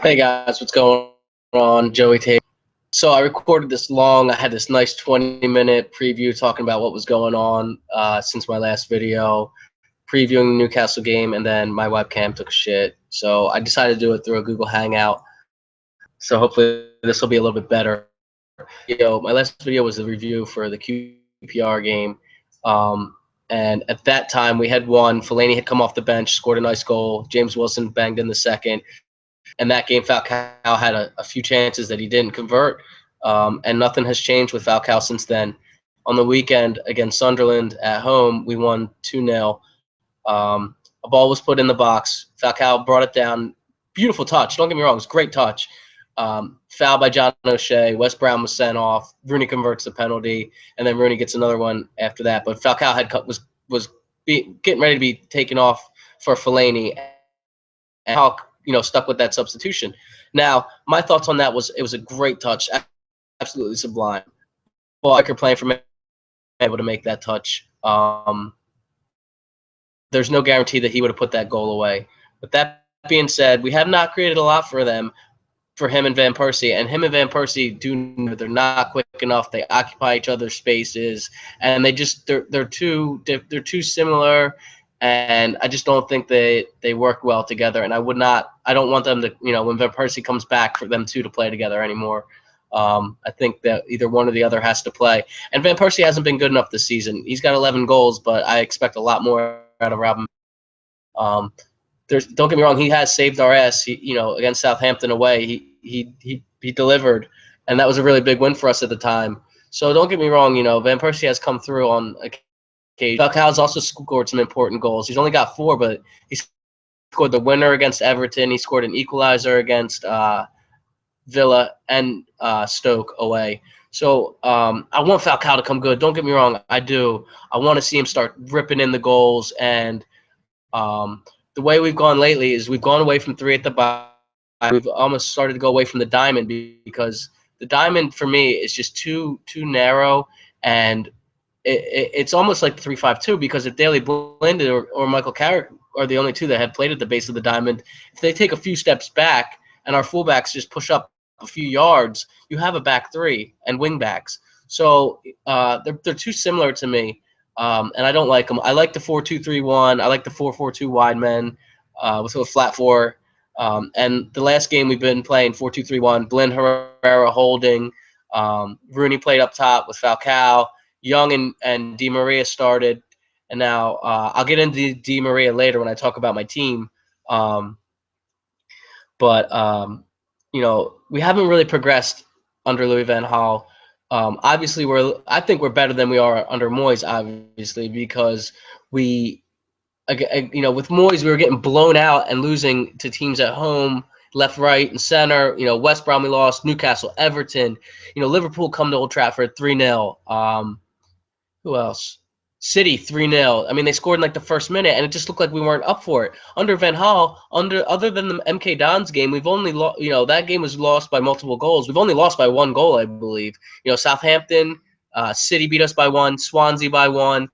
Hey guys, what's going on? Joey Tate. So I recorded this long. I had this nice 20-minute preview talking about what was going on since my last video, previewing the Newcastle game, and then my webcam took a shit. So I decided to do it through a Google Hangout. So hopefully this will be a little bit better. My last video was the review for the QPR game. And at that time, we had won. Fellaini had come off the bench, scored a nice goal. James Wilson banged in the second. And that game, Falcao had a few chances that he didn't convert, and nothing has changed with Falcao since then. On the weekend against Sunderland at home, we won 2-0. A ball was put in the box. Falcao brought it down. Beautiful touch. Don't get me wrong, it's a great touch. Foul by John O'Shea. Wes Brown was sent off. Rooney converts the penalty, and then Rooney gets another one after that. But Falcao was getting ready to be taken off for Fellaini, and Hulk, stuck with that substitution. Now, my thoughts on that was it was a great touch, absolutely sublime. Well, you're playing for able to make that touch. There's no guarantee that he would have put that goal away. But that being said, we have not created a lot for him and Van Persie. And him and Van Persie they're not quick enough. They occupy each other's spaces, and they're too similar. And I just don't think they work well together. And I don't want them to, when Van Persie comes back, for them two to play together anymore. I think that either one or the other has to play. And Van Persie hasn't been good enough this season. He's got 11 goals, but I expect a lot more out of Robin. Don't get me wrong, he has saved our ass. Against Southampton away, he delivered, and that was a really big win for us at the time. So don't get me wrong, Van Persie has come through on occasion. Falcao's also scored some important goals. He's only got 4, but he scored the winner against Everton. He scored an equalizer against Villa and Stoke away. So I want Falcao to come good. Don't get me wrong, I do. I want to see him start ripping in the goals. And the way we've gone lately is we've gone away from 3 at the bottom. We've almost started to go away from the diamond, because the diamond for me is just too narrow, and it's almost like 3-5-2, because if Daley Blind or Michael Carrick are the only two that have played at the base of the diamond, if they take a few steps back and our fullbacks just push up a few yards, you have a back three and wing backs. So they're too similar to me, and I don't like them. I like the 4-2-3-1. I like the 4-4-2 wide men with a flat four. And the last game we've been playing 4-2-3-1. Blind, Herrera holding. Rooney played up top with Falcao. Young and Di Maria started, and now I'll get into Di Maria later when I talk about my team. But we haven't really progressed under Louis van Gaal. Obviously, I think we're better than we are under Moyes, obviously, because with Moyes, we were getting blown out and losing to teams at home, left, right, and center. West Brom we lost, Newcastle, Everton. Liverpool come to Old Trafford 3-0. Who else? City 3-0. I mean, they scored in like the first minute, and it just looked like we weren't up for it. Under Van Gaal, other than the MK Dons game, we've only that game was lost by multiple goals. We've only lost by 1 goal, I believe. Southampton, City beat us by 1, Swansea by 1.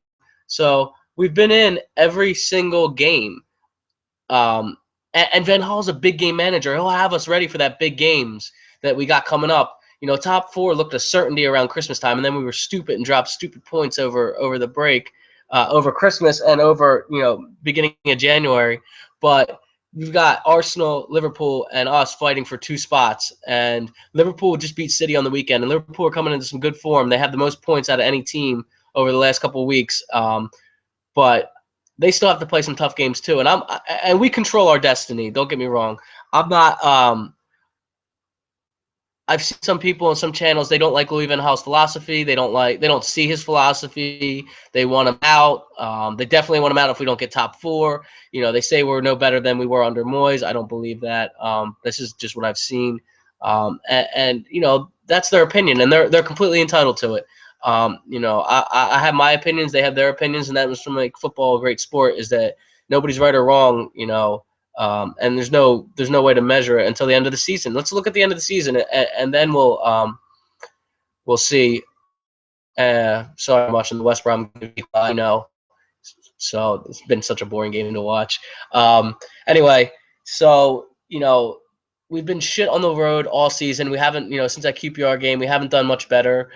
So we've been in every single game. And Van Gaal's a big game manager. He'll have us ready for that big games that we got coming up. Top 4 looked a certainty around Christmas time, and then we were stupid and dropped stupid points over the break, over Christmas and over beginning of January. But we've got Arsenal, Liverpool, and us fighting for 2 spots. And Liverpool just beat City on the weekend, and Liverpool are coming into some good form. They have the most points out of any team over the last couple of weeks. But they still have to play some tough games too. And we control our destiny. Don't get me wrong. I'm not. I've seen some people on some channels, they don't like Louis van Gaal's philosophy. They don't see his philosophy. They want him out. They definitely want him out if we don't get top 4. They say we're no better than we were under Moyes. I don't believe that. This is just what I've seen. And that's their opinion, and they're completely entitled to it. I have my opinions, they have their opinions, and that was from make football a great sport, is that nobody's right or wrong, and there's no way to measure it until the end of the season. Let's look at the end of the season, and then we'll see. Sorry, I'm watching the West Brom game, so it's been such a boring game to watch. Anyway, so we we've been shit on the road all season. We haven't, since that QPR game, we haven't done much better.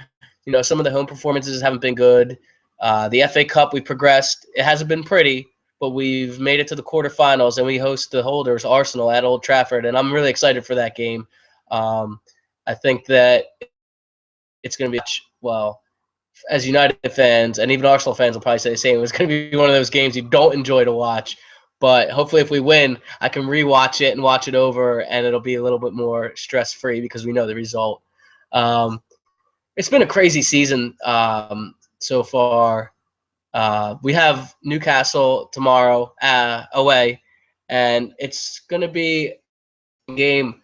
Some of the home performances haven't been good. The FA Cup, we progressed. It hasn't been pretty, but we've made it to the quarterfinals, and we host the holders, Arsenal, at Old Trafford, and I'm really excited for that game. I think that it's going to be, well, as United fans and even Arsenal fans will probably say the same. It's going to be one of those games you don't enjoy to watch. But hopefully if we win, I can rewatch it and watch it over, and it'll be a little bit more stress-free because we know the result. It's been a crazy season so far. We have Newcastle tomorrow away, and it's going to be a game.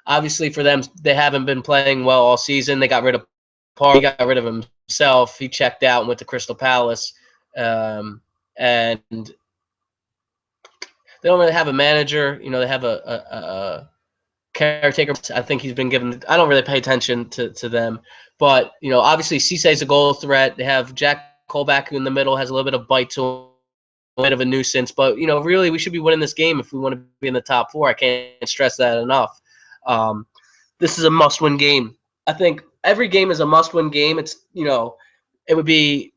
Obviously for them, they haven't been playing well all season. They got rid of Party, got rid of himself. He checked out and went to Crystal Palace. And they don't really have a manager. They have a caretaker. I think he's been given. I don't really pay attention to them. But, obviously Cisse's a goal threat. They have Jack Colback in the middle, has a little bit of bite to him, a bit of a nuisance. But, really we should be winning this game if we want to be in the top four. I can't stress that enough. This is a must-win game. I think every game is a must-win game. It's it would be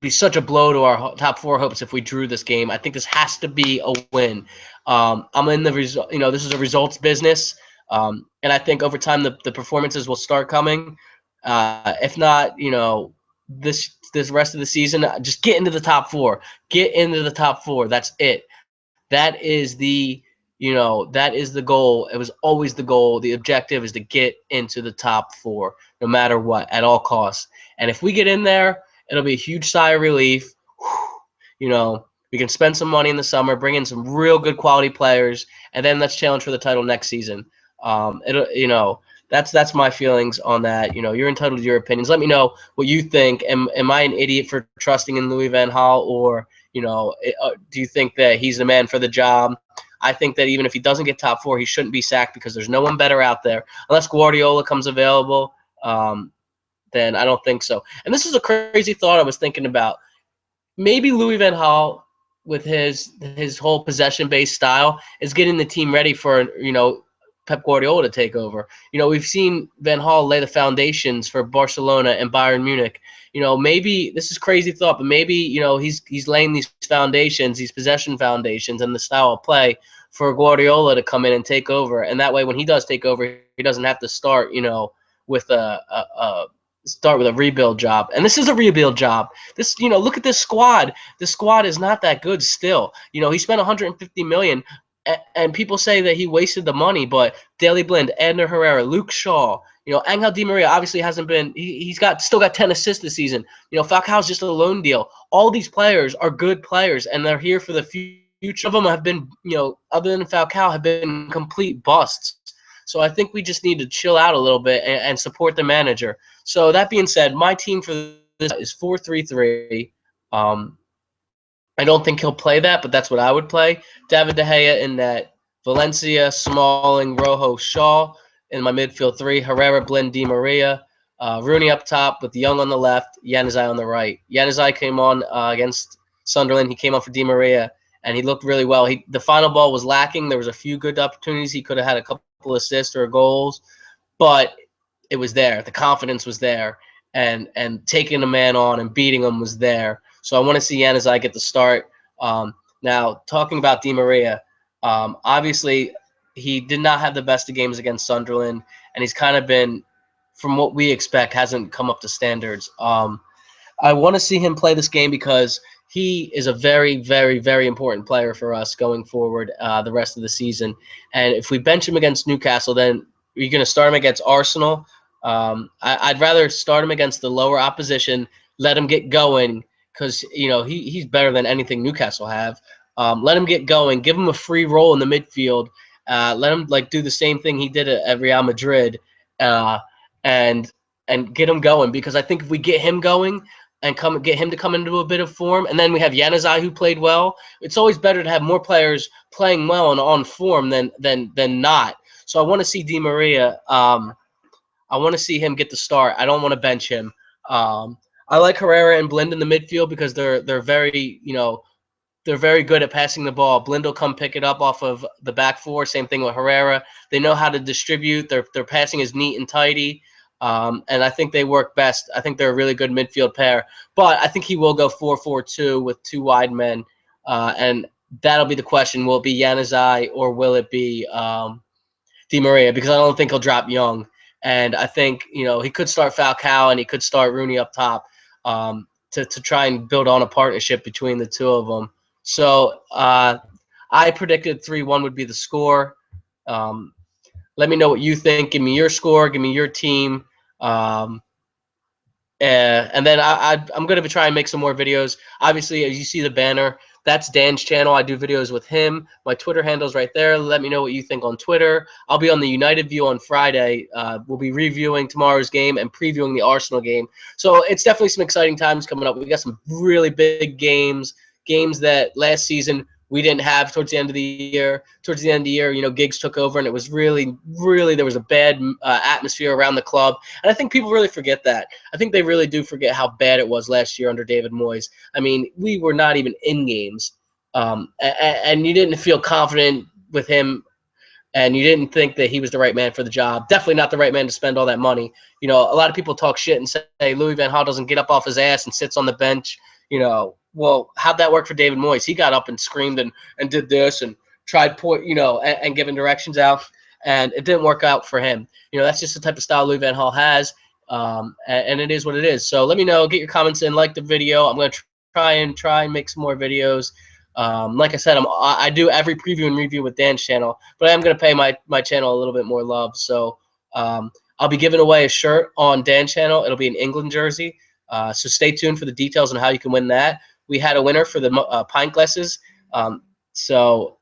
such a blow to our top four hopes if we drew this game. I think this has to be a win. I'm in the result. This is a results business, and I think over time the performances will start coming. If not, this rest of the season, just get into the top four. Get into the top four. That's it. That is the goal. It was always the goal. The objective is to get into the top four, no matter what, at all costs. And if we get in there, it'll be a huge sigh of relief. We can spend some money in the summer, bring in some real good quality players, and then let's challenge for the title next season. That's my feelings on that. You're entitled to your opinions. Let me know what you think. Am I an idiot for trusting in Louis van Gaal, or do you think that he's the man for the job? I think that even if he doesn't get top four, he shouldn't be sacked because there's no one better out there. Unless Guardiola comes available, then I don't think so. And this is a crazy thought I was thinking about. Maybe Louis van Gaal, with his whole possession-based style, is getting the team ready for Pep Guardiola to take over. We've seen Van Gaal lay the foundations for Barcelona and Bayern Munich. Maybe this is crazy thought, but maybe he's laying these foundations, these possession foundations, and the style of play for Guardiola to come in and take over. And that way, when he does take over, he doesn't have to start with a rebuild job. And this is a rebuild job. This look at this squad. This squad is not that good still. He spent 150 million. And people say that he wasted the money, but Daley Blind, Ander Herrera, Luke Shaw, Angel Di Maria obviously hasn't been. He's still got 10 assists this season. Falcao's just a loan deal. All these players are good players, and they're here for the future. Some of them have been, other than Falcao, have been complete busts. So I think we just need to chill out a little bit and support the manager. So that being said, my team for this is 4-3-3. I don't think he'll play that, but that's what I would play. David De Gea in net. Valencia, Smalling, Rojo, Shaw in my midfield three. Herrera, Blind, Di Maria. Rooney up top with Young on the left. Januzaj on the right. Januzaj came on against Sunderland. He came on for Di Maria, and he looked really well. The final ball was lacking. There was a few good opportunities. He could have had a couple assists or goals, but it was there. The confidence was there, and taking a man on and beating him was there. So I want to see Januzaj get the start. Now, talking about Di Maria, obviously he did not have the best of games against Sunderland, and he's kind of been, from what we expect, hasn't come up to standards. I want to see him play this game because he is a very, very, very important player for us going forward the rest of the season. And if we bench him against Newcastle, then you're going to start him against Arsenal. I'd rather start him against the lower opposition, let him get going, because he's better than anything Newcastle have. Let him get going, give him a free role in the midfield, let him do the same thing he did at Real Madrid, and get him going. Because I think if we get him going and get him to come into a bit of form, and then we have Januzaj who played well, it's always better to have more players playing well and on form than not. So I want to see Di Maria. I want to see him get the start. I don't want to bench him. I like Herrera and Blind in the midfield because they're very, they're very good at passing the ball. Blind will come pick it up off of the back four. Same thing with Herrera. They know how to distribute. Their passing is neat and tidy. And I think they work best. I think they're a really good midfield pair. But I think he will go 4-4-2 with two wide men. And that'll be the question. Will it be Januzaj or will it be Di Maria? Because I don't think he'll drop Young. And I think, he could start Falcao and he could start Rooney up top to try and build on a partnership between the two of them. So I predicted 3-1 would be the score. Let me know what you think. Give me your score. Give me your team. And then I'm going to try and make some more videos. Obviously, as you see the banner, that's Dan's channel. I do videos with him. My Twitter handle's right there. Let me know what you think on Twitter. I'll be on the United View on Friday. We'll be reviewing tomorrow's game and previewing the Arsenal game. So it's definitely some exciting times coming up. We got some really big games that last season we didn't have towards the end of the year. Towards the end of the year, Giggs took over, and it was really, there was a bad atmosphere around the club. And I think people really forget that. I think they really do forget how bad it was last year under David Moyes. I mean, we were not even in games, and you didn't feel confident with him, and you didn't think that he was the right man for the job. Definitely not the right man to spend all that money. A lot of people talk shit and say Louis van Gaal doesn't get up off his ass and sits on the bench. Well, how'd that work for David Moyes? He got up and screamed and did this and tried and giving directions out, and it didn't work out for him. That's just the type of style Louis van Gaal has, and it is what it is. So let me know, get your comments in, like the video. I'm going to try and make some more videos. Like I said, I do every preview and review with Dan's channel, but I am going to pay my channel a little bit more love. So I'll be giving away a shirt on Dan's channel. It'll be an England jersey. So stay tuned for the details on how you can win that. We had a winner for the pint glasses. So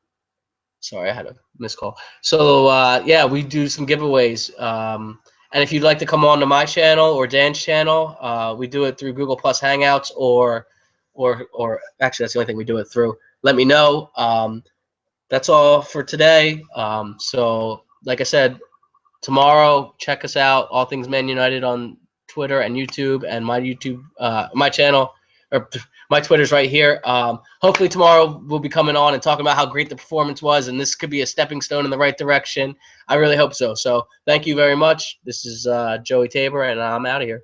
sorry, I had a missed call. So yeah, we do some giveaways. And if you'd like to come on to my channel or Dan's channel, we do it through Google Plus Hangouts or actually that's the only thing we do it through. Let me know. That's all for today. So like I said, tomorrow, check us out, All Things Man United on Twitter and YouTube, and my channel, or my Twitter's right here. Hopefully tomorrow we'll be coming on and talking about how great the performance was, and this could be a stepping stone in the right direction. I really hope so. So thank you very much. This is Joey Tabor, and I'm out of here.